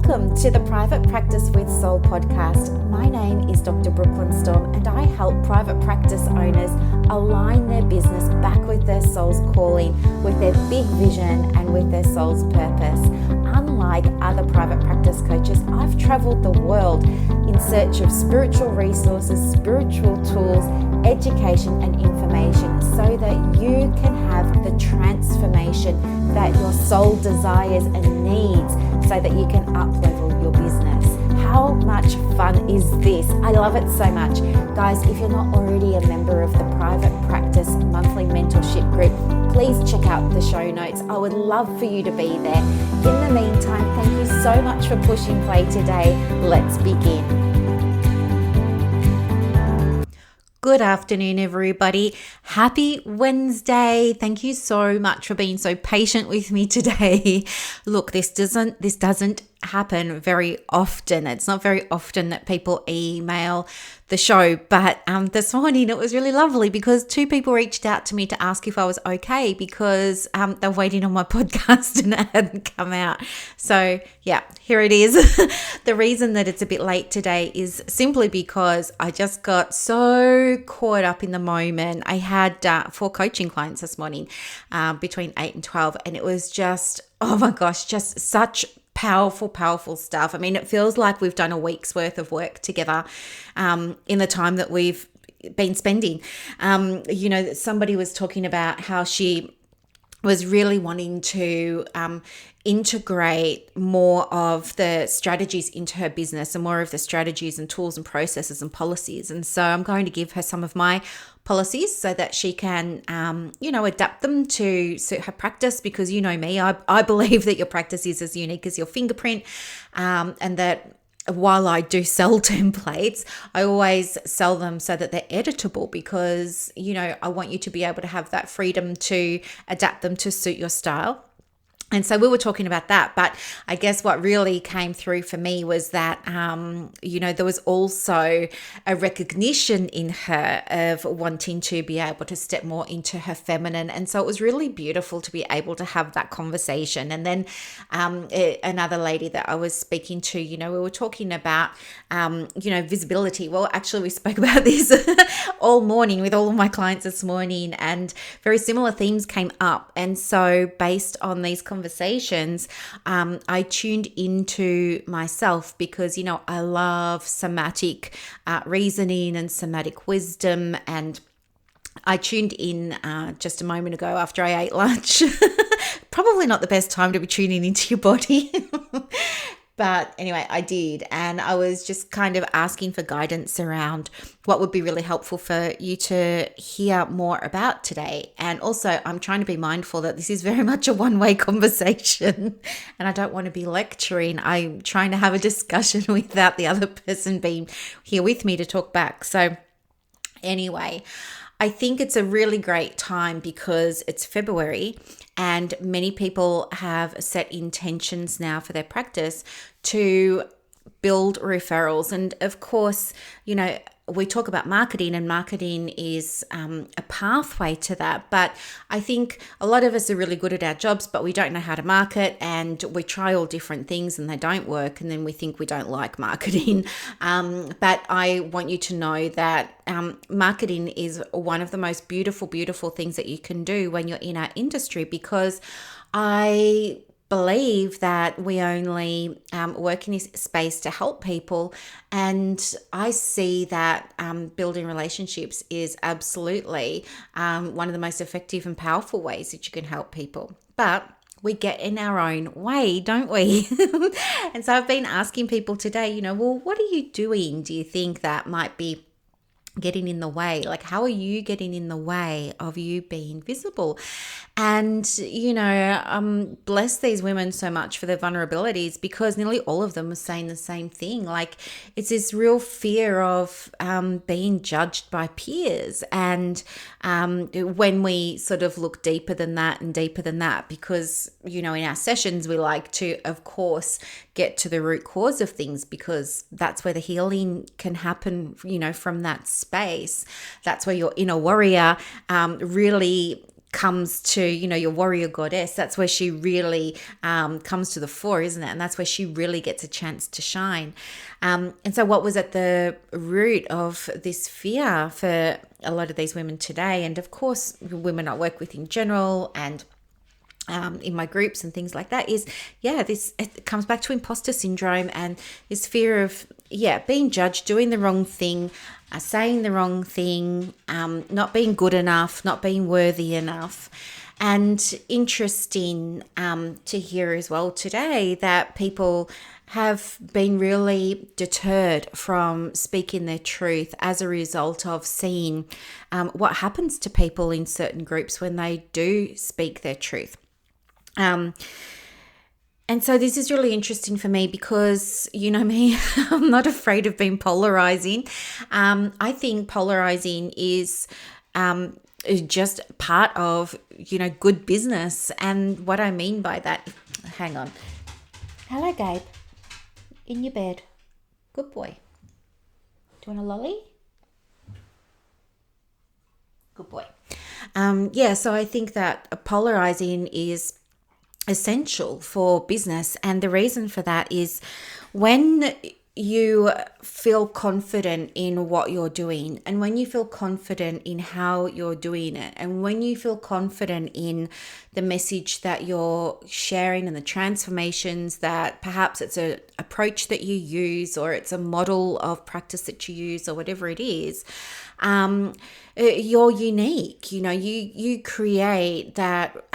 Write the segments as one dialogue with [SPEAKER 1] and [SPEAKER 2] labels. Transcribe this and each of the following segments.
[SPEAKER 1] Welcome to the Private Practice with Soul podcast. My name is Dr. Brooklyn Storme, and I help private practice owners align their business back with their soul's calling, with their big vision and with their soul's purpose. Unlike other private practice coaches, I've traveled the world in search of spiritual resources, spiritual tools, education and information so that you can have the transformation that your soul desires and needs so that you can up-level your business. How much fun is this? I love it so much. Guys, if you're not already a member of the Private Practice Monthly Mentorship Group, please check out the show notes. I would love for you to be there. In the meantime, thank you so much for pushing play today. Let's begin. Good afternoon, everybody. Happy Wednesday. Thank you so much for being so patient with me today. Look, this doesn't happen very often. It's not very often that people email the show, but this morning it was really lovely because two people reached out to me to ask if I was okay because they're waiting on my podcast and it hadn't come out. So yeah, here it is. The reason that it's a bit late today is simply because I just got so caught up in the moment. I had 4 coaching clients this morning between 8 and 12, and it was just, oh my gosh, just such powerful stuff. I mean, it feels like we've done a week's worth of work together in the time that we've been spending. Somebody was talking about how she was really wanting to integrate more of the strategies into her business and more of the strategies and tools and processes and policies. And so I'm going to give her some of my policies so that she can, adapt them to suit her practice, because you know me, I believe that your practice is as unique as your fingerprint, and that while I do sell templates, I always sell them so that they're editable because, I want you to be able to have that freedom to adapt them to suit your style. And so we were talking about that, but I guess what really came through for me was that, there was also a recognition in her of wanting to be able to step more into her feminine. And so it was really beautiful to be able to have that conversation. And then another lady that I was speaking to, we were talking about, visibility. Well, actually, we spoke about this all morning with all of my clients this morning, and very similar themes came up. And so based on these conversations, I tuned into myself because, I love somatic reasoning and somatic wisdom. And I tuned in just a moment ago after I ate lunch. Probably not the best time to be tuning into your body. But anyway, I did. And I was just kind of asking for guidance around what would be really helpful for you to hear more about today. And also, I'm trying to be mindful that this is very much a one-way conversation and I don't want to be lecturing. I'm trying to have a discussion without the other person being here with me to talk back. So anyway, I think it's a really great time because it's February and many people have set intentions now for their practice to build referrals. And of course, we talk about marketing, and marketing is a pathway to that. But I think a lot of us are really good at our jobs, but we don't know how to market, and we try all different things and they don't work. And then we think we don't like marketing. But I want you to know that marketing is one of the most beautiful things that you can do when you're in our industry, because I believe that we only work in this space to help people, and I see that building relationships is absolutely one of the most effective and powerful ways that you can help people. But we get in our own way, don't we? And so I've been asking people today, well, what are you doing, do you think, that might be getting in the way? Like, how are you getting in the way of you being visible? And, bless these women so much for their vulnerabilities, because nearly all of them are saying the same thing. Like, it's this real fear of being judged by peers. And when we sort of look deeper than that, because, in our sessions, we like to, of course, get to the root cause of things, because that's where the healing can happen, from that space. That's where your inner warrior really comes to, your warrior goddess, that's where she really comes to the fore, isn't it? And that's where she really gets a chance to shine. And so what was at the root of this fear for a lot of these women today, and of course women I work with in general, and in my groups and things like that, is it comes back to imposter syndrome and this fear of being judged, doing the wrong thing, saying the wrong thing, not being good enough, not being worthy enough. And interesting to hear as well today that people have been really deterred from speaking their truth as a result of seeing what happens to people in certain groups when they do speak their truth. And so this is really interesting for me because, you know me, I'm not afraid of being polarizing. I think polarizing is just part of, good business. And what I mean by that, hang on. Hello, Gabe. In your bed. Good boy. Do you want a lolly? Good boy. So I think that polarizing is essential for business. And the reason for that is when you feel confident in what you're doing, and when you feel confident in how you're doing it, and when you feel confident in the message that you're sharing and the transformations that perhaps it's an approach that you use, or it's a model of practice that you use, or whatever it is, you're unique. You create that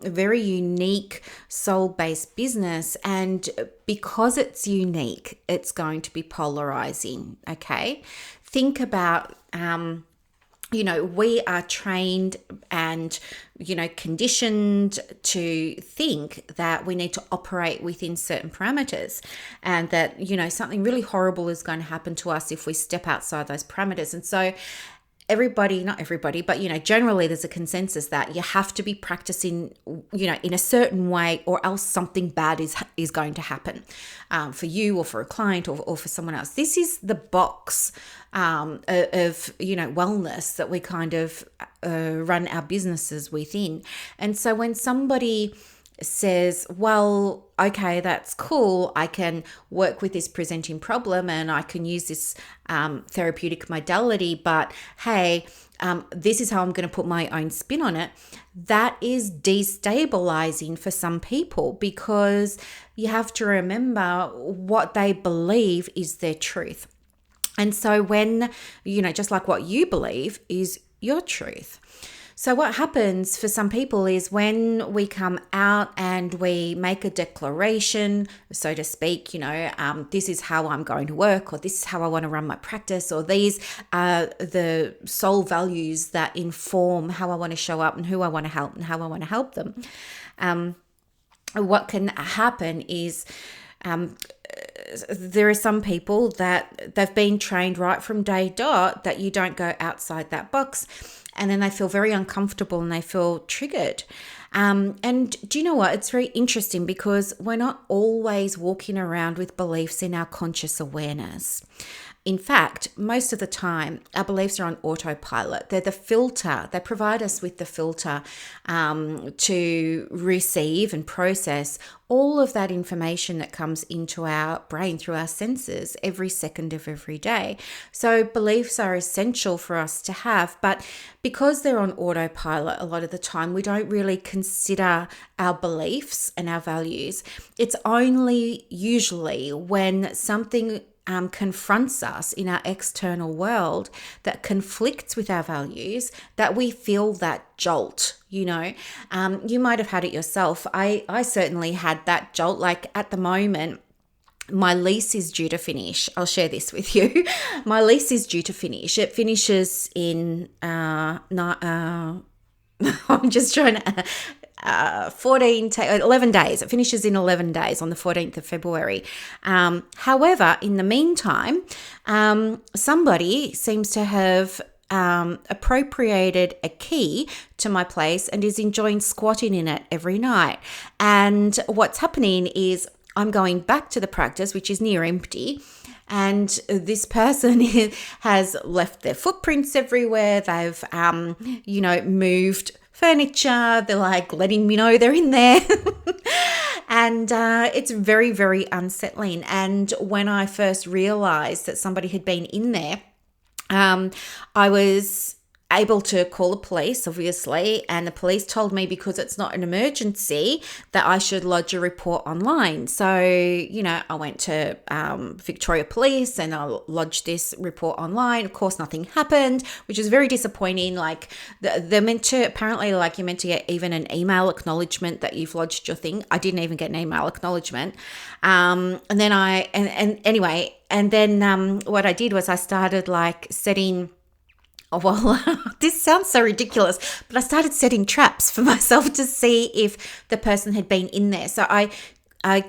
[SPEAKER 1] very unique soul-based business, and because it's unique, it's going to be polarizing. Okay, think about we are trained and conditioned to think that we need to operate within certain parameters, and that something really horrible is going to happen to us if we step outside those parameters. And so not everybody, but generally there's a consensus that you have to be practicing in a certain way, or else something bad is going to happen for you, or for a client, or for someone else. This is the box of wellness that we kind of run our businesses within. And so when somebody says, well, okay, that's cool, I can work with this presenting problem and I can use this therapeutic modality, but hey, this is how I'm going to put my own spin on it, that is destabilizing for some people, because you have to remember what they believe is their truth. And so when, just like what you believe is your truth. So what happens for some people is when we come out and we make a declaration, so to speak, this is how I'm going to work, or this is how I want to run my practice, or these are the soul values that inform how I want to show up and who I want to help and how I want to help them. What can happen is there are some people that they've been trained right from day dot that you don't go outside that box, and then they feel very uncomfortable and they feel triggered. And do you know what? It's very interesting because we're not always walking around with beliefs in our conscious awareness. In fact, most of the time, our beliefs are on autopilot. They're the filter. They provide us with the filter to receive and process all of that information that comes into our brain through our senses every second of every day. So beliefs are essential for us to have, but because they're on autopilot a lot of the time, we don't really consider our beliefs and our values. It's only usually when something confronts us in our external world that conflicts with our values that we feel that jolt. You might have had it yourself. I certainly had that jolt. Like at the moment, my lease is due to finish. I'll share this with you. My lease is due to finish. It finishes in I'm just trying to 11 days. It finishes in 11 days on the 14th of February. However, in the meantime, somebody seems to have appropriated a key to my place and is enjoying squatting in it every night. And what's happening is I'm going back to the practice, which is near empty, and this person has left their footprints everywhere. They've, moved furniture. They're like letting me know they're in there. And it's very, very unsettling. And when I first realized that somebody had been in there, I was able to call the police, obviously, and the police told me because it's not an emergency that I should lodge a report online. So, I went to Victoria Police and I lodged this report online. Of course, nothing happened, which is very disappointing. Like they're meant to, apparently, like you're meant to get even an email acknowledgement that you've lodged your thing. I didn't even get an email acknowledgement. And then what I did was I started like setting. Oh, well, this sounds so ridiculous, but I started setting traps for myself to see if the person had been in there. So I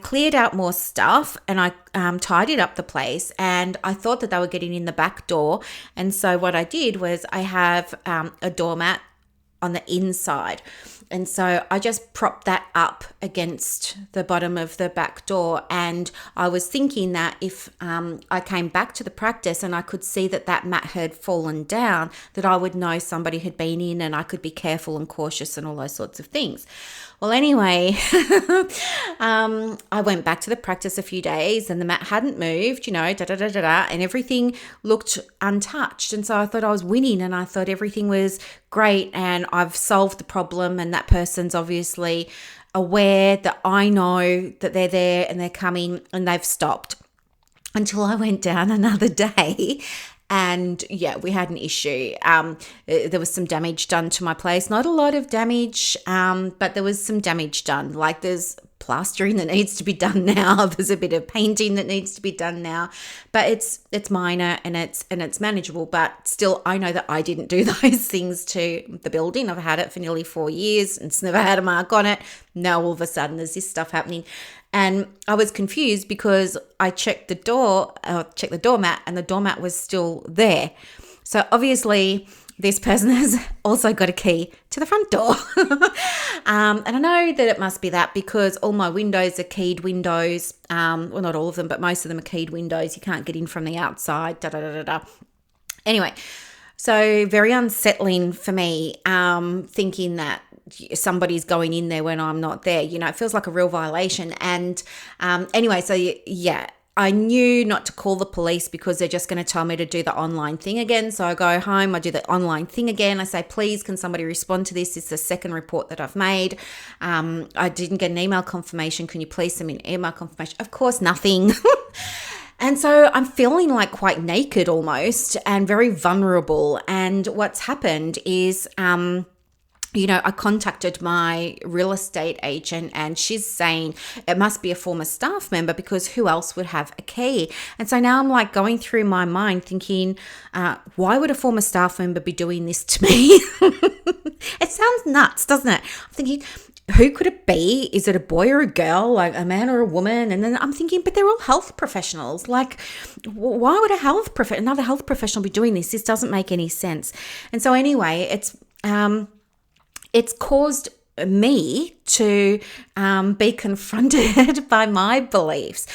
[SPEAKER 1] cleared out more stuff and I tidied up the place, and I thought that they were getting in the back door. And so what I did was I have a doormat on the inside. And so I just propped that up against the bottom of the back door. And I was thinking that if I came back to the practice and I could see that mat had fallen down, that I would know somebody had been in and I could be careful and cautious and all those sorts of things. Well, anyway, I went back to the practice a few days and the mat hadn't moved, and everything looked untouched. And so I thought I was winning and I thought everything was great and I've solved the problem, and that person's obviously aware that I know that they're there and they're coming and they've stopped, until I went down another day. And we had an issue. There was some damage done to my place. Not a lot of damage, but there was some damage done. Like there's plastering that needs to be done now. There's a bit of painting that needs to be done now, but it's minor and it's manageable. But still, I know that I didn't do those things to the building. I've had it for nearly 4 years and it's never had a mark on it. Now all of a sudden there's this stuff happening. And I was confused because I checked the doormat, and the doormat was still there. So obviously this person has also got a key to the front door. And I know that it must be that because all my windows are keyed windows. Well, not all of them, but most of them are keyed windows. You can't get in from the outside. Anyway, so very unsettling for me, thinking that somebody's going in there when I'm not there. It feels like a real violation. And anyway, so I knew not to call the police because they're just going to tell me to do the online thing again. So I go home, I do the online thing again. I say, please, can somebody respond to this? It's the second report that I've made. I didn't get an email confirmation. Can you please send me an email confirmation? Of course, nothing. And so I'm feeling like quite naked almost and very vulnerable. And what's happened is, I contacted my real estate agent and she's saying it must be a former staff member because who else would have a key? And so now I'm like going through my mind thinking, why would a former staff member be doing this to me? It sounds nuts, doesn't it? I'm thinking, who could it be? Is it a boy or a girl, like a man or a woman? And then I'm thinking, but they're all health professionals. Like, why would another health professional be doing this? This doesn't make any sense. And so anyway, it's caused me to be confronted by my beliefs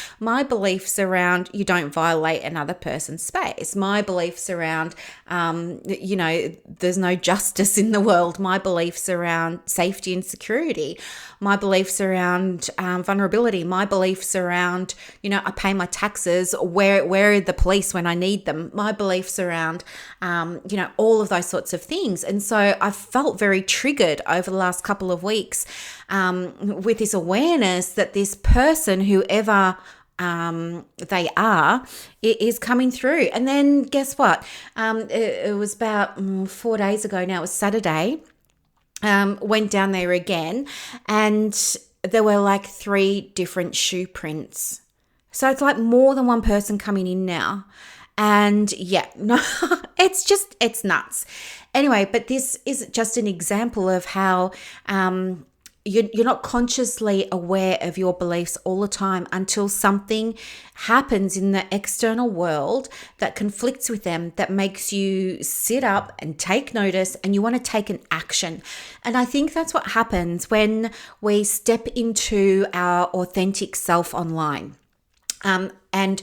[SPEAKER 1] around you don't violate another person's space, my beliefs around there's no justice in the world, my beliefs around safety and security, my beliefs around vulnerability, my beliefs around I pay my taxes, where are the police when I need them, my beliefs around all of those sorts of things. And so I felt very triggered over the last couple of weeks with this awareness that this person, whoever they are, is coming through. And then guess what? It was about 4 days ago now, it was Saturday, went down there again and there were like 3 different shoe prints. So it's like more than one person coming in now. And it's nuts. Anyway, but this is just an example of how you're not consciously aware of your beliefs all the time until something happens in the external world that conflicts with them, that makes you sit up and take notice and you want to take an action. And I think that's what happens when we step into our authentic self online. And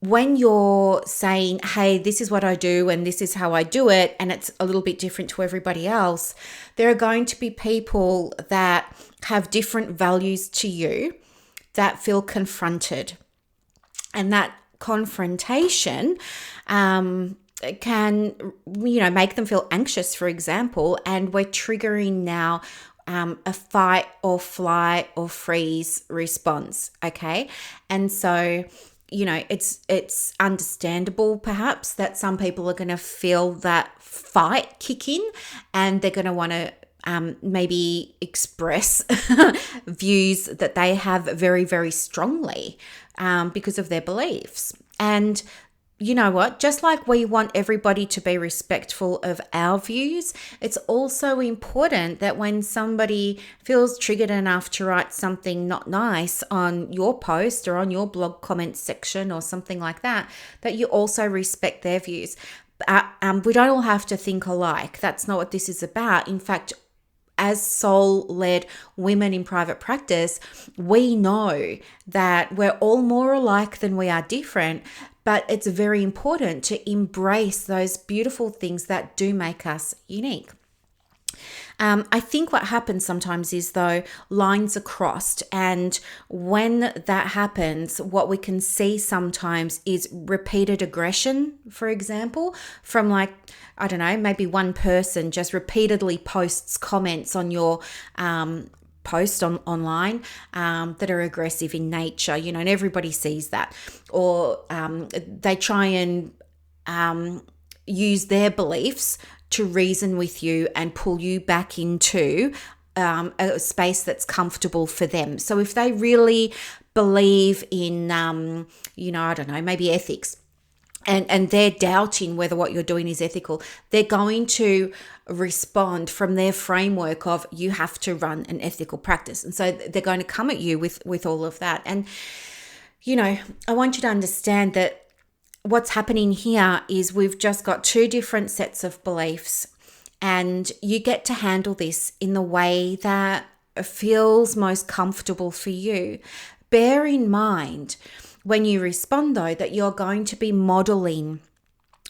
[SPEAKER 1] when you're saying, hey, this is what I do and this is how I do it, and it's a little bit different to everybody else, there are going to be people that have different values to you that feel confronted. And that confrontation can, make them feel anxious, for example, and we're triggering now a fight or flight or freeze response, okay? And so, it's understandable perhaps that some people are going to feel that fight kick in, and they're going to want to maybe express views that they have very, very strongly because of their beliefs. And you know what? Just like we want everybody to be respectful of our views, it's also important that when somebody feels triggered enough to write something not nice on your post or on your blog comments section or something like that, that you also respect their views. We don't all have to think alike. That's not what this is about. In fact, as soul-led women in private practice, we know that we're all more alike than we are different, but it's very important to embrace those beautiful things that do make us unique. I think what happens sometimes is, though, lines are crossed, and when that happens, what we can see sometimes is repeated aggression, for example, from maybe one person just repeatedly posts comments on your post online that are aggressive in nature, and everybody sees that, or they try and use their beliefs to reason with you and pull you back into a space that's comfortable for them. So if they really believe in, maybe ethics, and they're doubting whether what you're doing is ethical, they're going to respond from their framework of you have to run an ethical practice. And so they're going to come at you with all of that. And, I want you to understand that what's happening here is we've just got two different sets of beliefs, and you get to handle this in the way that feels most comfortable for you. Bear in mind when you respond, though, that you're going to be modeling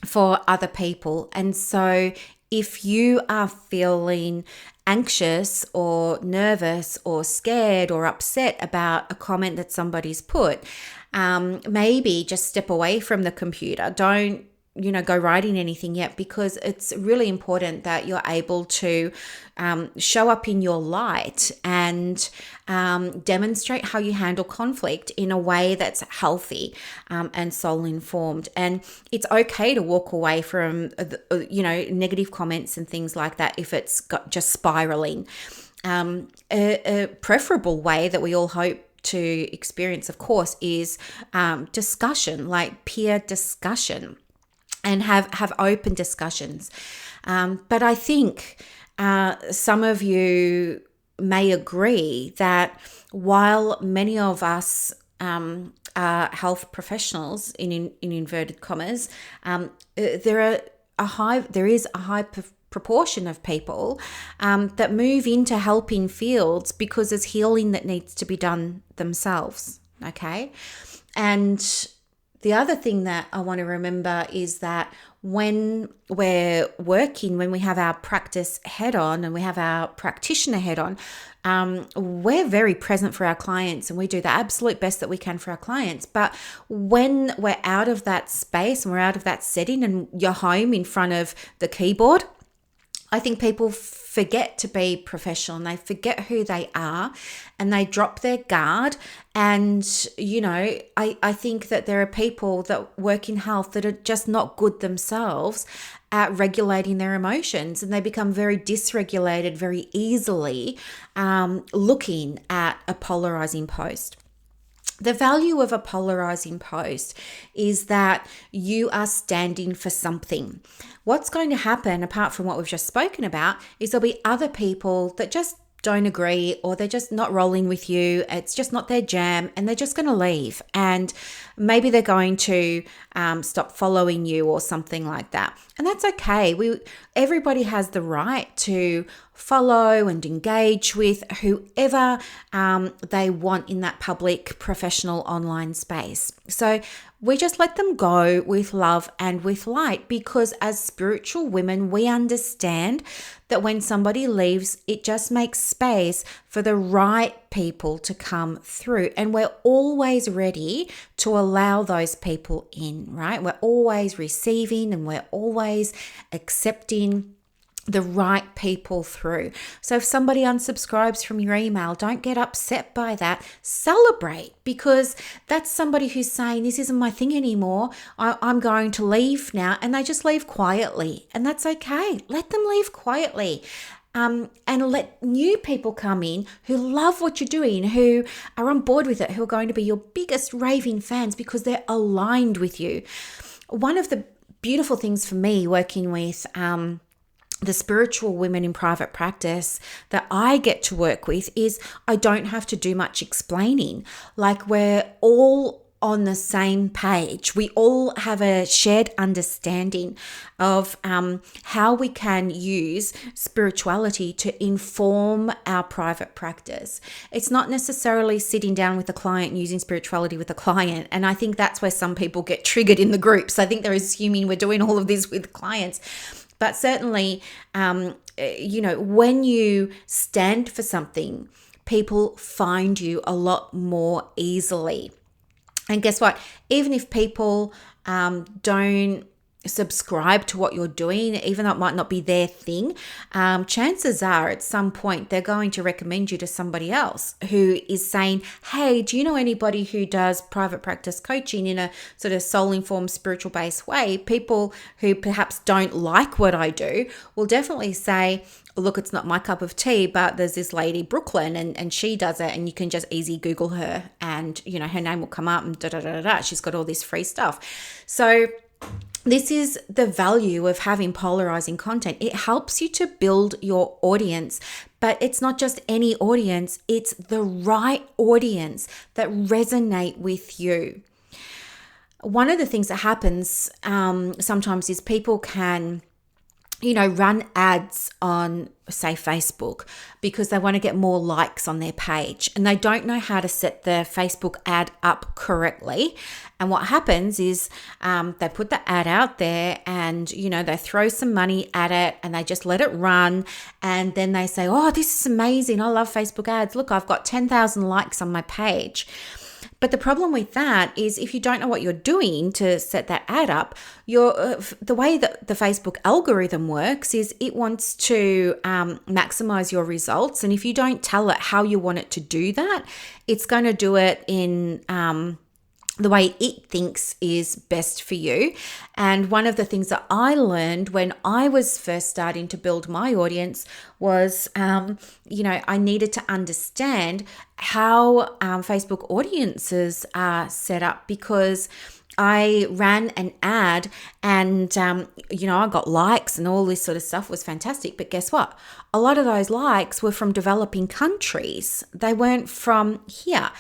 [SPEAKER 1] for other people. And so if you are feeling anxious or nervous or scared or upset about a comment that somebody's put, maybe just step away from the computer. Don't, go writing anything yet, because it's really important that you're able to show up in your light and demonstrate how you handle conflict in a way that's healthy and soul informed. And it's okay to walk away from, negative comments and things like that if it's got just spiraling. A preferable way that we all hope to experience, of course, is discussion, like peer discussion, and have open discussions. But I think some of you may agree that while many of us are health professionals in inverted commas, there is a high proportion of people that move into helping fields because there's healing that needs to be done themselves. Okay. And the other thing that I want to remember is that when we're working, when we have our practice head on and we have our practitioner head on, we're very present for our clients and we do the absolute best that we can for our clients. But when we're out of that space and we're out of that setting and you're home in front of the keyboard, I think people forget to be professional and they forget who they are and they drop their guard. And, I think that there are people that work in health that are just not good themselves at regulating their emotions, and they become very dysregulated very easily looking at a polarizing post. The value of a polarizing post is that you are standing for something. What's going to happen, apart from what we've just spoken about, is there'll be other people that just don't agree, or they're just not rolling with you. It's just not their jam, and they're just going to leave. And maybe they're going to stop following you or something like that. And that's okay. Everybody has the right to follow and engage with whoever they want in that public, professional, online space. So we just let them go with love and with light, because as spiritual women, we understand that when somebody leaves, it just makes space for the right people to come through. And we're always ready to allow those people in, right? We're always receiving and we're always accepting the right people through. So if somebody unsubscribes from your email, don't get upset by that. Celebrate, because that's somebody who's saying, this isn't my thing anymore. I'm going to leave now. And they just leave quietly. And that's okay. Let them leave quietly. And let new people come in who love what you're doing, who are on board with it, who are going to be your biggest raving fans because they're aligned with you. One of the beautiful things for me working with the spiritual women in private practice that I get to work with is I don't have to do much explaining. Like, we're all on the same page. We all have a shared understanding of how we can use spirituality to inform our private practice. It's not necessarily sitting down with a client and using spirituality with a client. And I think that's where some people get triggered in the groups. I think they're assuming we're doing all of this with clients. But certainly, when you stand for something, people find you a lot more easily. And guess what? Even if people don't subscribe to what you're doing, even though it might not be their thing, chances are at some point they're going to recommend you to somebody else who is saying, hey, do you know anybody who does private practice coaching in a sort of soul-informed, spiritual-based way? People who perhaps don't like what I do will definitely say, look, it's not my cup of tea, but there's this lady, Brooklyn, and she does it, and you can just easy Google her and, her name will come up and da-da-da-da-da. She's got all this free stuff. So this is the value of having polarizing content. It helps you to build your audience, but it's not just any audience, it's the right audience that resonate with you. One of the things that happens sometimes is people can run ads on, say, Facebook because they want to get more likes on their page, and they don't know how to set the Facebook ad up correctly. And what happens is they put the ad out there and, they throw some money at it and they just let it run. And then they say, oh, this is amazing. I love Facebook ads. Look, I've got 10,000 likes on my page. But the problem with that is if you don't know what you're doing to set that ad up, the way that the Facebook algorithm works is it wants to maximize your results. And if you don't tell it how you want it to do that, it's going to do it in the way it thinks is best for you. And one of the things that I learned when I was first starting to build my audience was, I needed to understand how Facebook audiences are set up, because I ran an ad and, I got likes and all this sort of stuff was fantastic. But guess what? A lot of those likes were from developing countries. They weren't from here.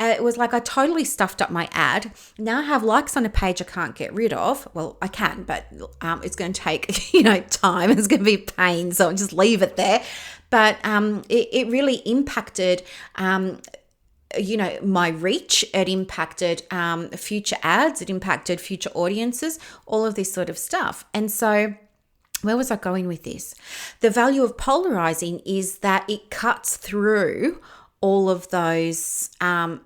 [SPEAKER 1] It was like I totally stuffed up my ad. Now I have likes on a page I can't get rid of. Well, I can, but it's going to take, time. It's going to be pain. So I'll just leave it there. But it really impacted my reach. It impacted future ads. It impacted future audiences, all of this sort of stuff. And so where was I going with this? The value of polarizing is that it cuts through all of those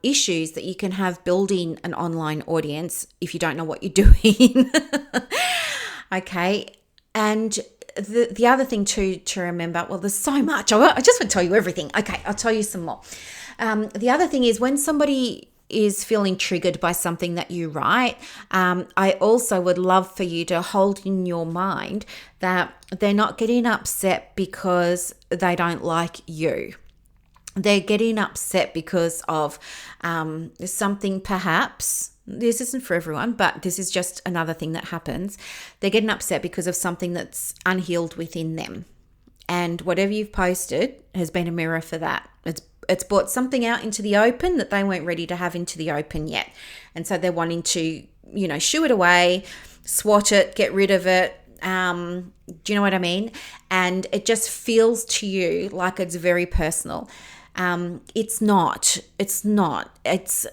[SPEAKER 1] issues that you can have building an online audience if you don't know what you're doing. Okay. And the other thing to remember, well, there's so much. I just want to tell you everything. Okay, I'll tell you some more. The other thing is when somebody is feeling triggered by something that you write, I also would love for you to hold in your mind that they're not getting upset because they don't like you. They're getting upset because of something, perhaps. This isn't for everyone, but this is just another thing that happens. They're getting upset because of something that's unhealed within them. And whatever you've posted has been a mirror for that. It's brought something out into the open that they weren't ready to have into the open yet. And so they're wanting to, shoo it away, swat it, get rid of it, Do you know what I mean? And it just feels to you like it's very personal. It's not. It's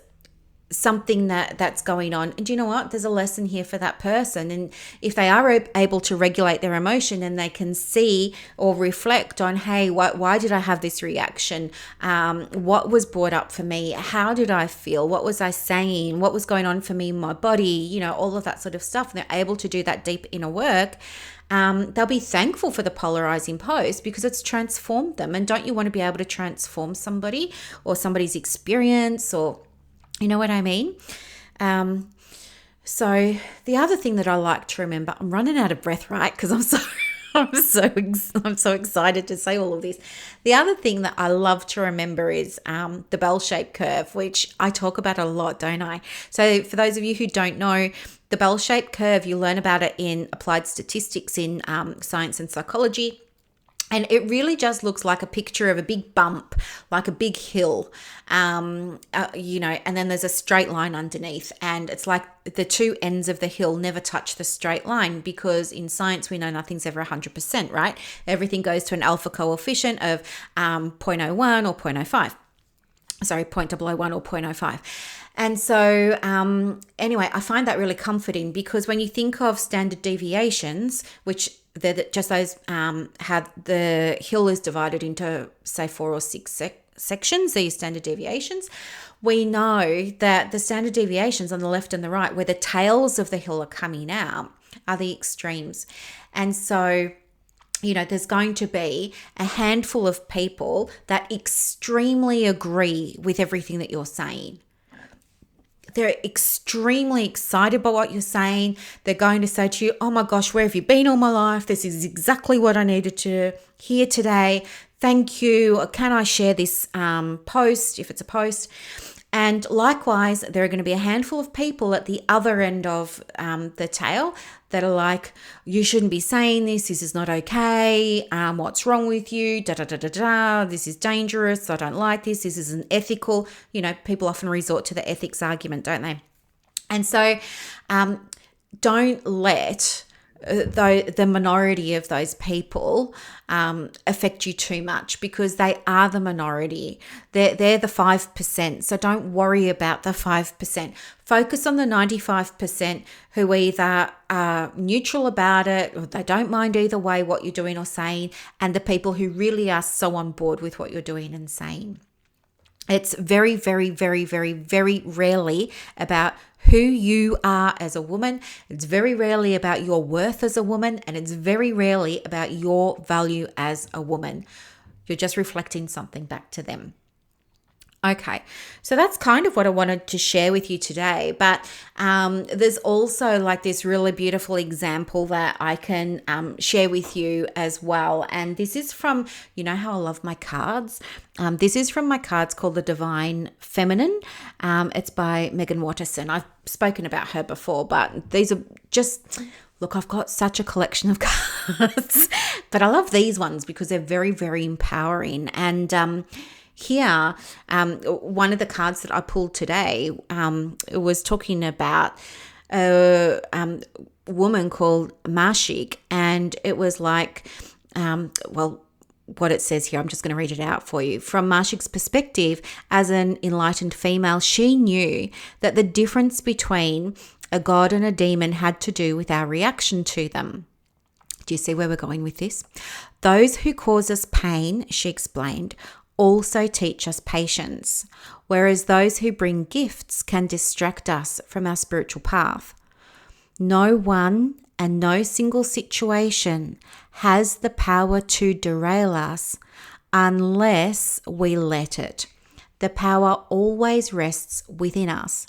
[SPEAKER 1] something that's going on. And do you know what? There's a lesson here for that person. And if they are able to regulate their emotion and they can see or reflect on, hey, why did I have this reaction? What was brought up for me? How did I feel? What was I saying? What was going on for me in my body? All of that sort of stuff. And they're able to do that deep inner work. They'll be thankful for the polarizing post because it's transformed them. And don't you want to be able to transform somebody or somebody's experience, or you know what I mean? So the other thing that I like to remember, I'm running out of breath, right? Because I'm so excited to say all of this. The other thing that I love to remember is the bell-shaped curve, which I talk about a lot, don't I? So for those of you who don't know, the bell-shaped curve, you learn about it in applied statistics in science and psychology. And it really just looks like a picture of a big bump, like a big hill, and then there's a straight line underneath. And it's like the two ends of the hill never touch the straight line, because in science, we know nothing's ever 100%, right? Everything goes to an alpha coefficient of 0.01 or 0.05. Sorry, 0.001 or 0.05. And so anyway, I find that really comforting, because when you think of standard deviations, which they're just those how the hill is divided into, say, 4 or 6 sections, these standard deviations, we know that the standard deviations on the left and the right, where the tails of the hill are coming out, are the extremes. And so there's going to be a handful of people that extremely agree with everything that you're saying. They're extremely excited by what you're saying. They're going to say to you, oh my gosh, where have you been all my life? This is exactly what I needed to hear today. Thank you. Can I share this post, if it's a post? And likewise, there are going to be a handful of people at the other end of the tail that are like, you shouldn't be saying this. This is not okay. What's wrong with you? This is dangerous. I don't like this. This isn't ethical. People often resort to the ethics argument, don't they? And so don't let the minority of those people affect you too much, because they are the minority. They're the 5%. So don't worry about the 5%. Focus on the 95% who either are neutral about it, or they don't mind either way what you're doing or saying, and the people who really are so on board with what you're doing and saying. It's very, very, very, very, very rarely about who you are as a woman. It's very rarely about your worth as a woman, and it's very rarely about your value as a woman. You're just reflecting something back to them. Okay, so that's kind of what I wanted to share with you today. But there's also like this really beautiful example that I can share with you as well. And this is from, you know how I love my cards? This is from my cards called The Divine Feminine. It's by Megan Watterson. I've spoken about her before, but these are just... Look, I've got such a collection of cards, but I love these ones because they're very, very empowering. And here, one of the cards that I pulled today was talking about a woman called Mashik, and it was like, what it says here, I'm just going to read it out for you. From Mashik's perspective, as an enlightened female, she knew that the difference between a god and a demon had to do with our reaction to them. Do you see where we're going with this? Those who cause us pain, she explained, also teach us patience, whereas those who bring gifts can distract us from our spiritual path. No one and no single situation has the power to derail us unless we let it. The power always rests within us.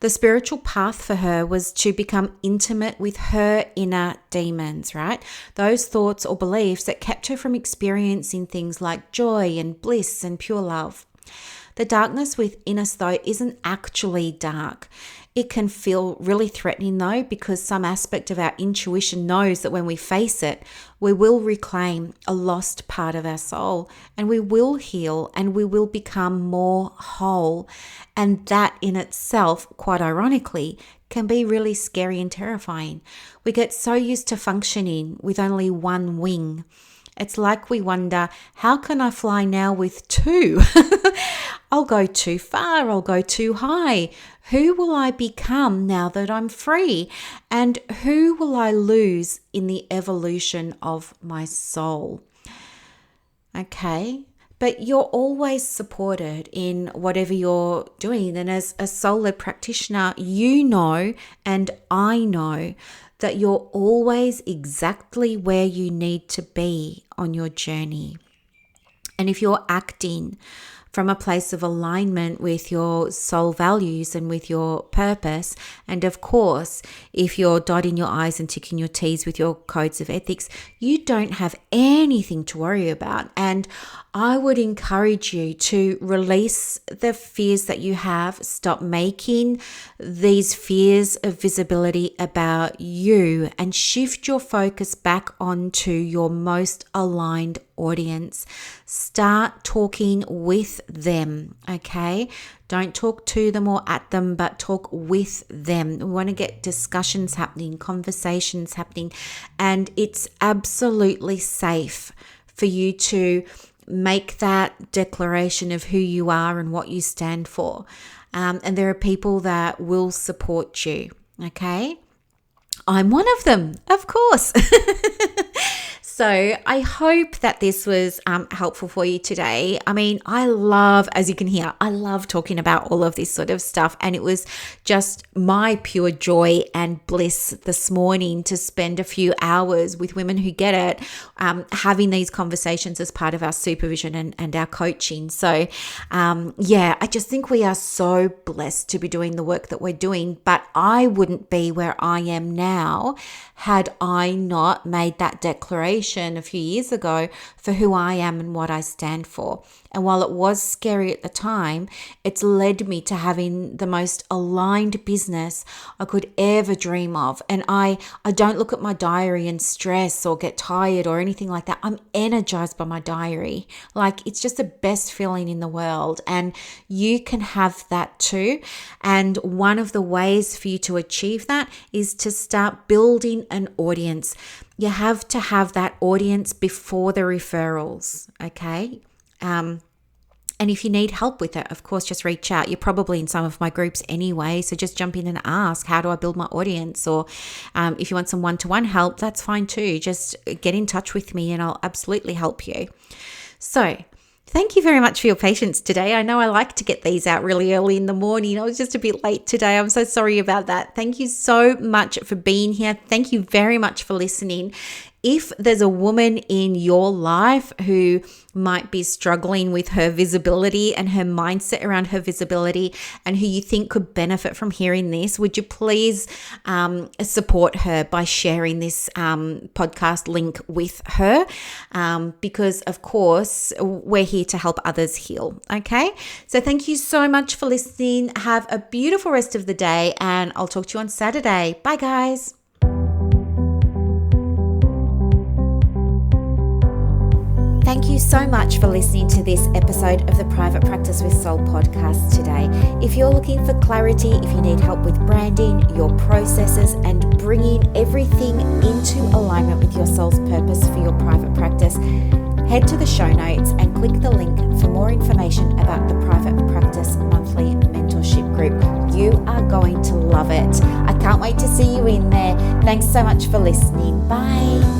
[SPEAKER 1] The spiritual path for her was to become intimate with her inner demons, right? Those thoughts or beliefs that kept her from experiencing things like joy and bliss and pure love. The darkness within us, though, isn't actually dark. It can feel really threatening though, because some aspect of our intuition knows that when we face it, we will reclaim a lost part of our soul, and we will heal, and we will become more whole. And that in itself, quite ironically, can be really scary and terrifying. We get so used to functioning with only one wing. It's like we wonder, how can I fly now with two? I'll go too far, I'll go too high. Who will I become now that I'm free? And who will I lose in the evolution of my soul? Okay, but you're always supported in whatever you're doing. And as a soul-led practitioner, you know, and I know, that you're always exactly where you need to be on your journey. And if you're acting from a place of alignment with your soul values and with your purpose, and of course, if you're dotting your I's and ticking your T's with your codes of ethics, you don't have anything to worry about. And I would encourage you to release the fears that you have. Stop making these fears of visibility about you and shift your focus back onto your most aligned audience. Start talking with them, okay? Don't talk to them or at them, but talk with them. We want to get discussions happening, conversations happening, and it's absolutely safe for you to make that declaration of who you are and what you stand for. And there are people that will support you, okay? I'm one of them, of course. So I hope that this was helpful for you today. I mean, I love, as you can hear, I love talking about all of this sort of stuff. And it was just my pure joy and bliss this morning to spend a few hours with women who get it, having these conversations as part of our supervision and our coaching. So I just think we are so blessed to be doing the work that we're doing. But I wouldn't be where I am now had I not made that declaration a few years ago for who I am and what I stand for. And while it was scary at the time, it's led me to having the most aligned business I could ever dream of. And I don't look at my diary and stress or get tired or anything like that. I'm energized by my diary. Like, it's just the best feeling in the world. And you can have that too. And one of the ways for you to achieve that is to start building an audience. You have to have that audience before the referrals, okay? And if you need help with it, of course, just reach out. You're probably in some of my groups anyway, so just jump in and ask, how do I build my audience? Or if you want some one-to-one help, that's fine too. Just get in touch with me and I'll absolutely help you. So thank you very much for your patience today. I know I like to get these out really early in the morning. I was just a bit late today. I'm so sorry about that. Thank you so much for being here. Thank you very much for listening. If there's a woman in your life who might be struggling with her visibility and her mindset around her visibility and who you think could benefit from hearing this, would you please support her by sharing this podcast link with her? Because, of course, we're here to help others heal. Okay? So thank you so much for listening. Have a beautiful rest of the day, and I'll talk to you on Saturday. Bye, guys. Thank you so much for listening to this episode of the Private Practice with Soul podcast today. If you're looking for clarity, if you need help with branding, your processes, and bringing everything into alignment with your soul's purpose for your private practice, head to the show notes and click the link for more information about the Private Practice Monthly Mentorship Group. You are going to love it. I can't wait to see you in there. Thanks so much for listening. Bye.